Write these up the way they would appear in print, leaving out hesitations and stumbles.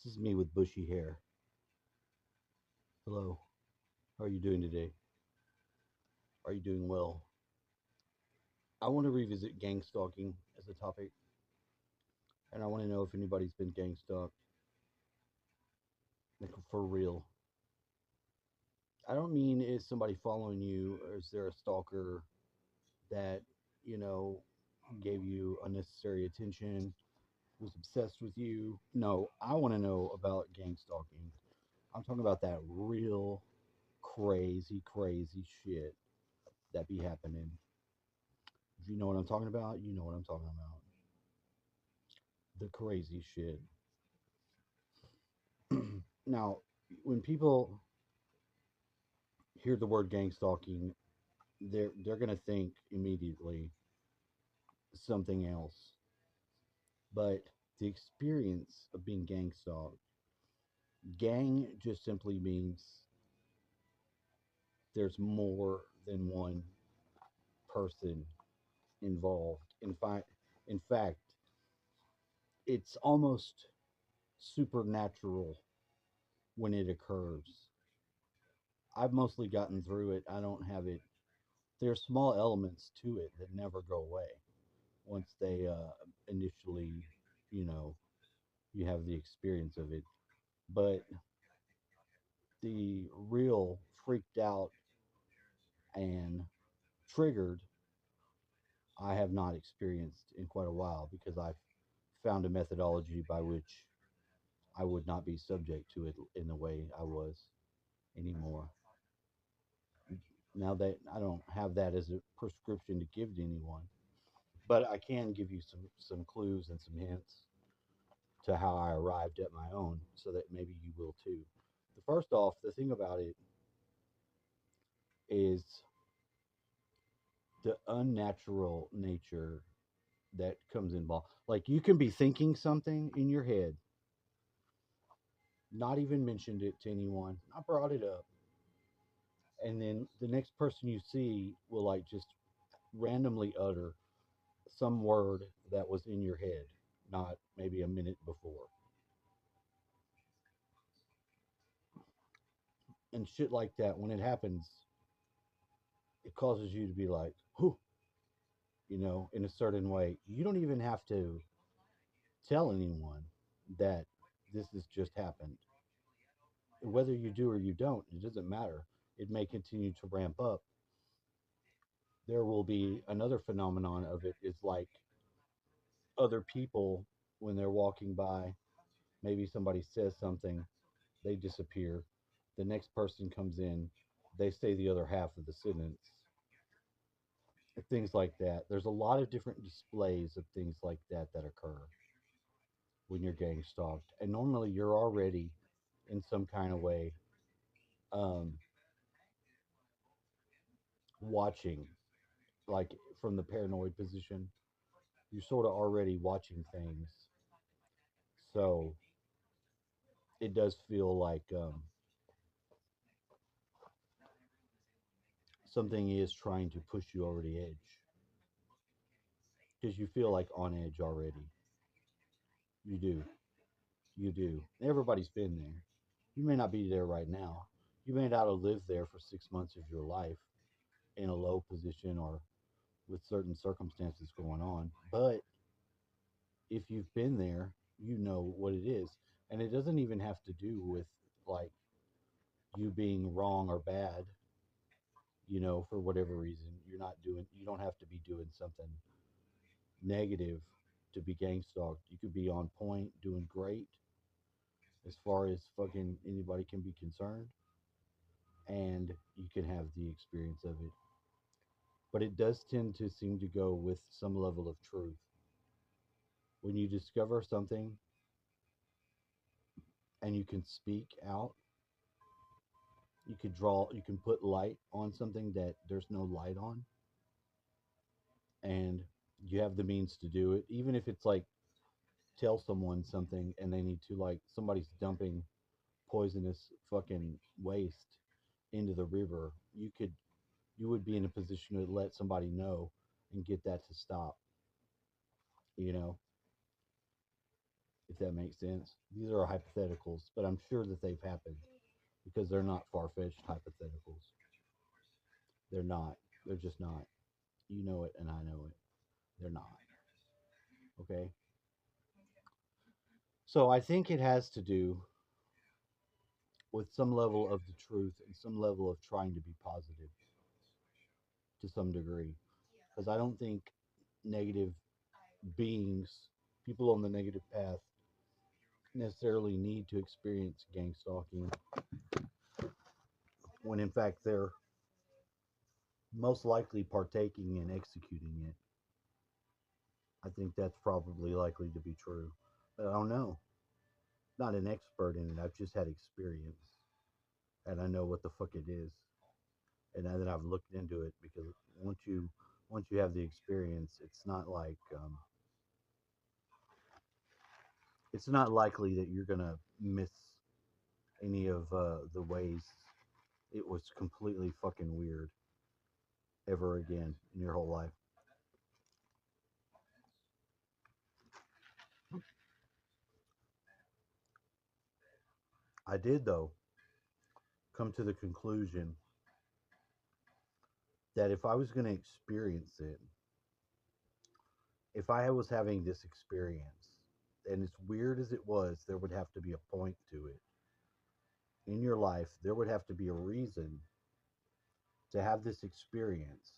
This is me with bushy hair. Hello. How are you doing today? Are you doing well? I want to revisit gang stalking as a topic, and I want to know if anybody's been gang stalked, like for real. I don't mean is somebody following you, or is there a stalker that, you know, gave you unnecessary attention, was obsessed with you? No, I want to know about gang stalking. I'm talking about that real crazy shit that be happening. If you know what I'm talking about, you know what I'm talking about. The crazy shit. Now, when people hear the word gang stalking, they're gonna think immediately something else. But the experience of being gang stalked, gang just simply means there's more than one person involved. In fact, it's almost supernatural when it occurs. I've mostly gotten through it. I don't have it. There's small elements to it that never go away once they initially, you know, you have the experience of it. But the real freaked out and triggered, I have not experienced in quite a while because I've found a methodology by which I would not be subject to it in the way I was anymore. Now that I don't have that as a prescription to give to anyone, but I can give you some clues and some hints to how I arrived at my own so that maybe you will too. The first off, the thing about it is the unnatural nature that comes involved. Like you can be thinking something in your head, not even mentioned it to anyone, I brought it up, and then the next person you see will like just randomly utter some word that was in your head, not maybe a minute before, and shit like that. When it happens, it causes you to be like, whew, in a certain way. You don't even have to tell anyone that this has just happened. Whether you do or you don't, it doesn't matter. It may continue to ramp up. There will be another phenomenon of it is like other people, when they're walking by, maybe somebody says something, they disappear. The next person comes in, they say the other half of the sentence, things like that. There's a lot of different displays of things like that that occur when you're getting stalked. And normally you're already in some kind of way um, watching, like from the paranoid position. You're sort of already watching things. So it does feel like something is trying to push you over the edge because you feel like on edge already. You do. You do. Everybody's been there. You may not be there right now. You may not have lived there for 6 months of your life in a low position or with certain circumstances going on. But if you've been there, you know what it is. And it doesn't even have to do with like you being wrong or bad, for whatever reason. You don't have to be doing something negative to be gang stalked. You could be on point, doing great as far as fucking anybody can be concerned, and you can have the experience of it. But it does tend to seem to go with some level of truth. When you discover something and you can speak out, you can put light on something that there's no light on, and you have the means to do it, even if it's like tell someone something and they need to, like, somebody's dumping poisonous fucking waste into the river. You would be in a position to let somebody know and get that to stop, you know if that makes sense. These are hypotheticals, but I'm sure that they've happened because they're not far fetched hypotheticals. They're not. They're just not. You know it, and I know it. They're not. Okay? So I think it has to do with some level of the truth and some level of trying to be positive to some degree. Because I don't think negative beings, people on the negative path, necessarily need to experience gang stalking when in fact they're most likely partaking and executing it. I think that's probably likely to be true. But I don't know. Not an expert in it. I've just had experience and I know what the fuck it is. And now that I've looked into it, because once you have the experience, it's not likely that you're gonna miss any of the ways it was completely fucking weird ever again in your whole life. I did though come to the conclusion that if I was going to experience it, if I was having this experience, and as weird as it was, there would have to be a point to it. In your life, there would have to be a reason to have this experience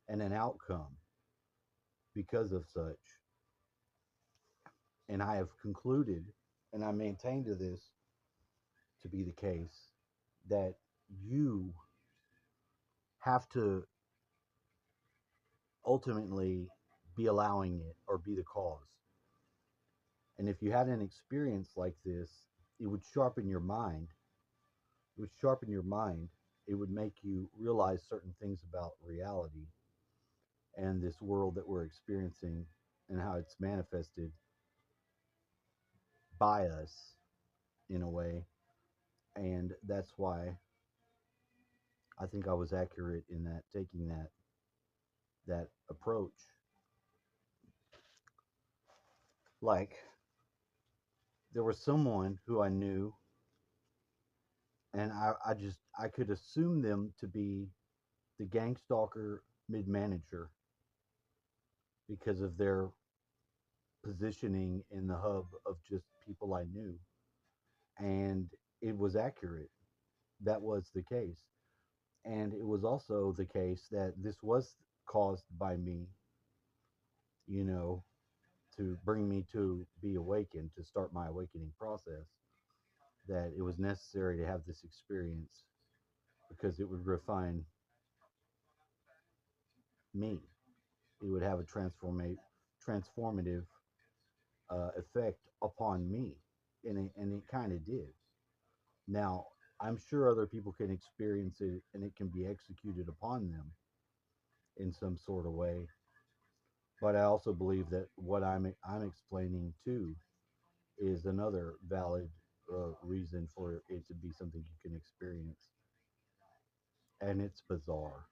and an outcome because of such. And I have concluded, and I maintain to this to be the case, that you have to ultimately be allowing it or be the cause. And if you had an experience like this, it would sharpen your mind. It would sharpen your mind. It would make you realize certain things about reality and this world that we're experiencing and how it's manifested by us in a way. And that's why I think I was accurate in that taking that approach. Like there was someone who I knew and I could assume them to be the gang stalker mid manager because of their positioning in the hub of just people I knew. And it was accurate. That was the case. And it was also the case that this was caused by me, you know, to bring me to be awakened, to start my awakening process. That it was necessary to have this experience because it would refine me. It would have a transformative effect upon me, and it kind of did. Now, I'm sure other people can experience it and it can be executed upon them in some sort of way. But I also believe that what I'm explaining too is another valid reason for it to be something you can experience. And it's bizarre.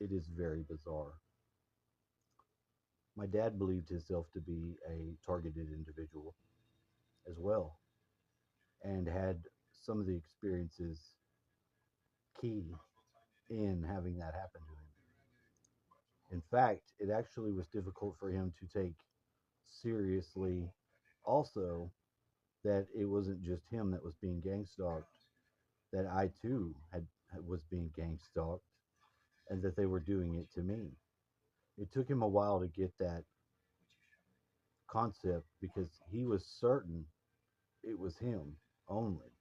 It is very bizarre. My dad believed himself to be a targeted individual as well and had some of the experiences key in having that happen to him. In fact, it actually was difficult for him to take seriously also that it wasn't just him that was being gang stalked, that I too was being gang stalked and that they were doing it to me. It took him a while to get that concept because he was certain it was him only.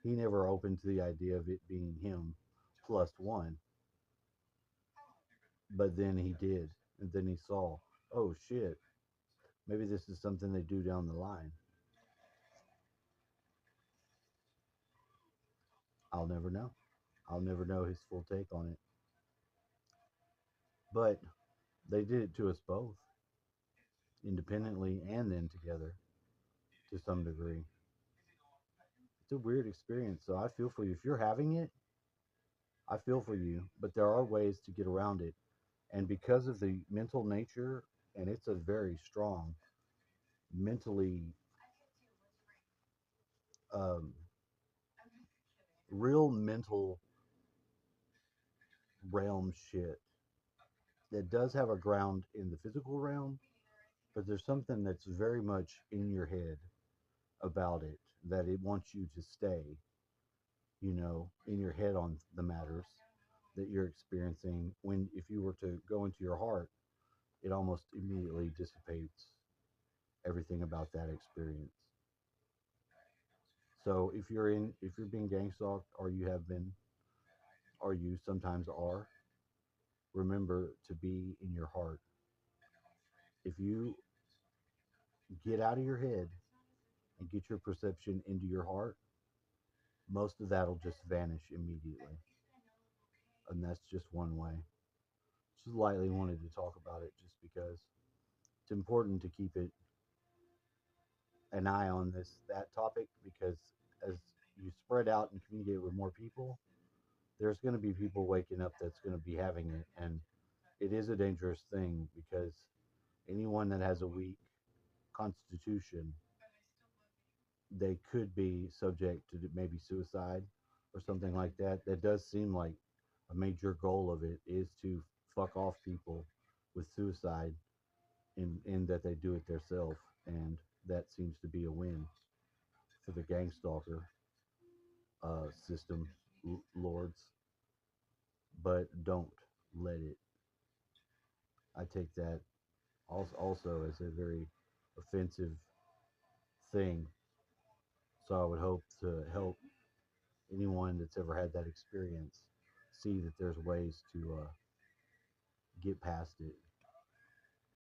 He never opened to the idea of it being him plus one, but then he did. And then he saw, oh shit, maybe this is something they do down the line. I'll never know. I'll never know his full take on it. But they did it to us both, independently and then together to some degree. It's a weird experience, so I feel for you. If you're having it, I feel for you, but there are ways to get around it. And because of the mental nature, and it's a very strong, mentally, um, real mental realm shit that does have a ground in the physical realm, but there's something that's very much in your head about it that it wants you to stay, in your head on the matters that you're experiencing. When if you were to go into your heart, it almost immediately dissipates everything about that experience. So if you're being gang stalked, or you have been, or you sometimes are, remember to be in your heart. If you get out of your head and get your perception into your heart, most of that'll just vanish immediately. And that's just one way. Just lightly wanted to talk about it just because it's important to keep it an eye on that topic, because as you spread out and communicate with more people, there's going to be people waking up that's going to be having it, and it is a dangerous thing because anyone that has a weak constitution, they could be subject to maybe suicide or something like that. That does seem like a major goal of it is to fuck off people with suicide, in that they do it themselves, and that seems to be a win for the gang stalker system lords. But don't let it. I take that also as a very offensive thing. So I would hope to help anyone that's ever had that experience see that there's ways to get past it.